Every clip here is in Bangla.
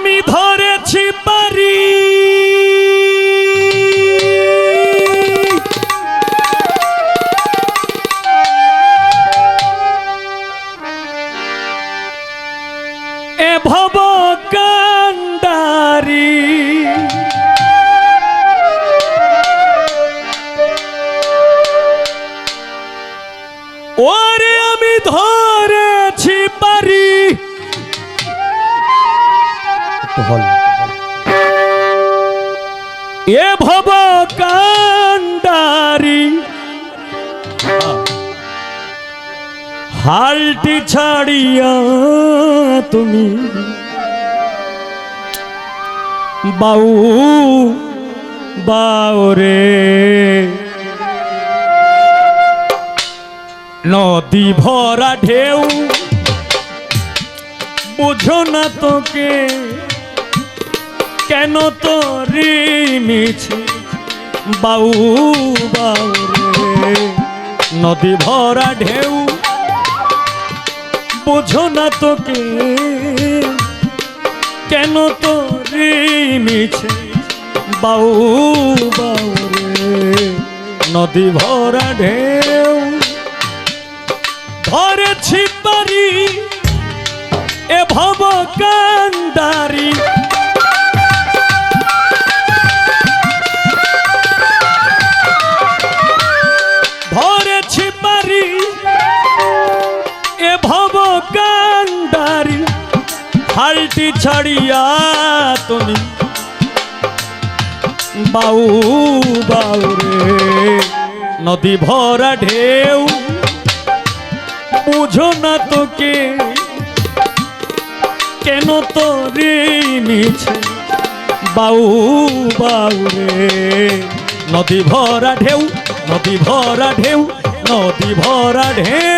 আমি ধরেছি পারি এ ভব কান্ডারি ওরে আমি ধরেছি পারি এ ভব কান্ডারি হালটি ছাড়িয়া তুমি বাউ বাউরে নদী ভরা ঢেউ বুঝো না তোকে কেন তোরি মিছে বাউ বাউরে নদী ভরা ঢেউ বুঝো না তোকে কেন তোরি মিছে বাউ বাউরে নদী ভরা ঢেউ ধরেছি পারি এ ভব কান্ডারি ধরেছি পারি এ ভব কান্ডারি হালটি ছাড়িয়া তুমি বাউ বাউরে নদী ভরা ঢেউ বুঝো না তোকে কেন তোরে মিছে বাউ বাউরে নদী ভরা ঢেউ নদী ভরা ঢেউ নদী ভরা ঢেউ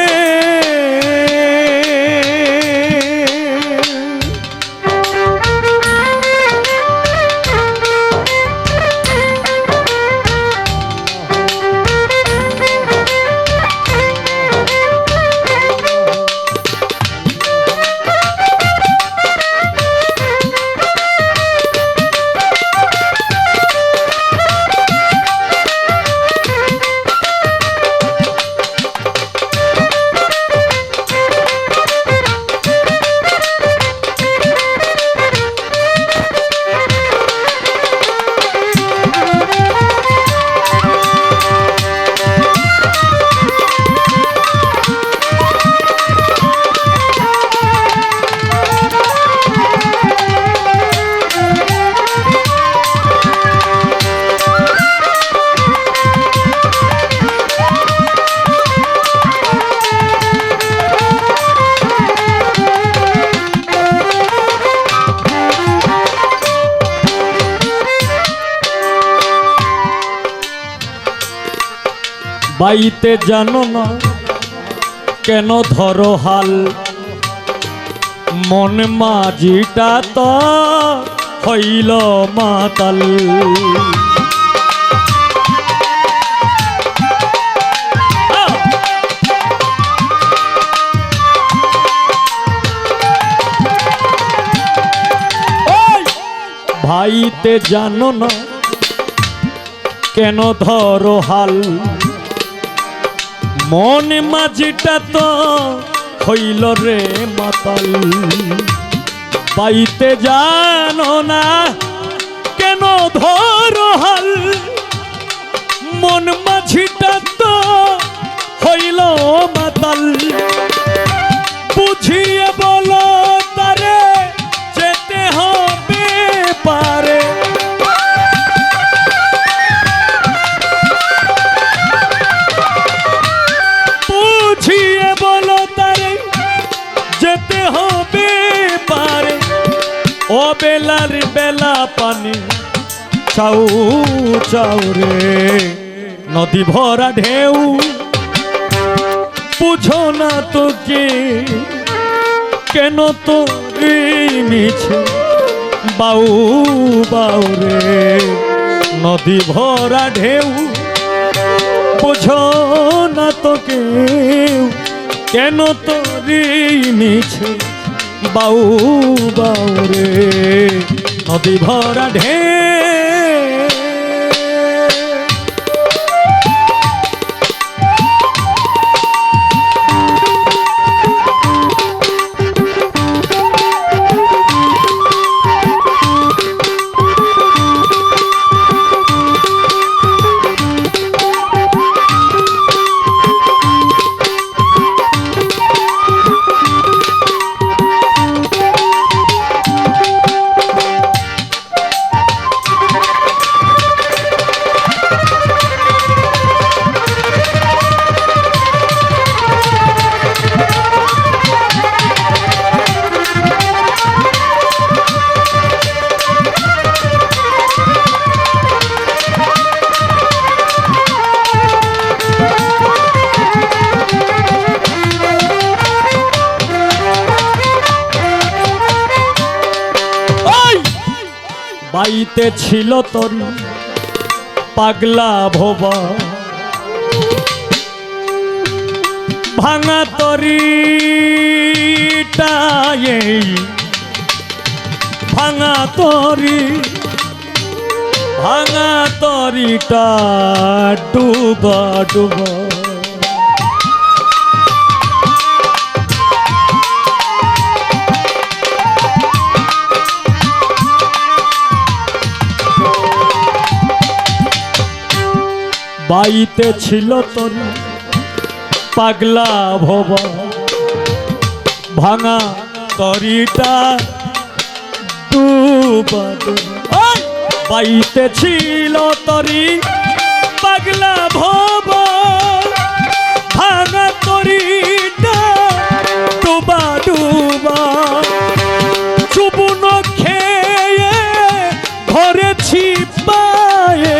বাইতে জানো না কেন ধরো হাল মন মাঝিটা তো হইল মাতাল ভাইতে জানো না কেন ধরো হাল মন মাঝিটা তো হইল রে মাতাল পাইতে জানো না কেন ধরো হাল মন মাঝিটা তো হইল মাতাল বুঝিয়ে বলো তারে যেতে হবে পারে যেতে হবে পারে ও বেলার বেলা পানি চাউ চাউ রে নদী ভরা ঢেউ বুঝো না তোকে কেন তোরে মিছে বাউ বাউ রে নদী ভরা ঢেউ বুঝো না তোকে কেন তোরে মিছে বাউ বাউ রে নদী ভরা ঢেউ। বাইতে ছিল তোর পাগলা ভোবা, ভাঙা তরিটাই ভাঙা তরিটা ডুবা ডুবা। বাইতে ছিল তোর পাগলা ভোবা, ভাঙা তরিটা ডুবা ডুবা। বাইতে ছিল তরি পাগলা ভোবা, ভাঙা তরিটা ডুবা ডুবা। চুবুন খেয়ে ধরেছি পায়ে,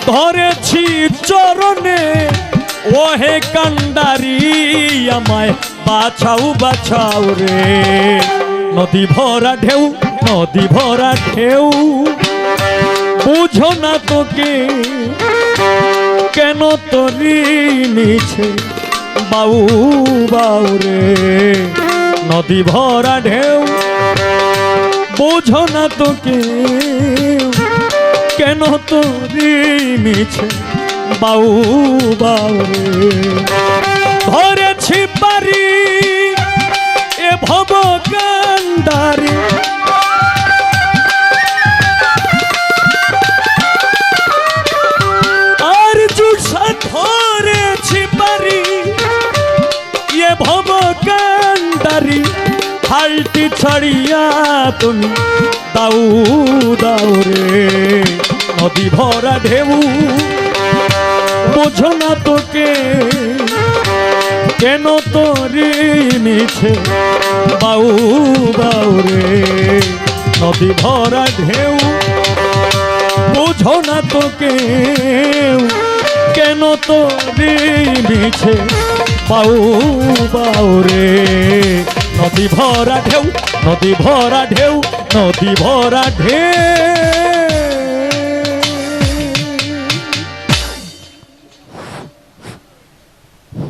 ধরেছি চরণে ওহে কান্ডারি, আমায় বাছাও বাছাও রে। নদী ভরা ঢেউ, নদী ভরা ঢেউ, বুঝো না তোকে কেন তরি নিছে বাউ বাউ রে। নদী ভরা ঢেউ, বুঝো না তোকে কেন তোরি মিছে বাউ বাউ রে। ধরেছি পারি এ ভব কান্ডারি, আর জুসা ধরেছি পারি এ ভব কান্ডারি। হালটি ছাড়িয়া তুমি দাউ দাউ রে। নদী ভরা ঢেউ, বোঝো না তোকে কেন তোরে মিছে বাউ বাউ রে। নদী ভরা ঢেউ, বোঝো না তোকে কেন তোরে মিছে বাউ বাউ রে। নদী ভরা ঢেউ, নদী ভরা ঢেউ, নদী ভরা ঢেউ।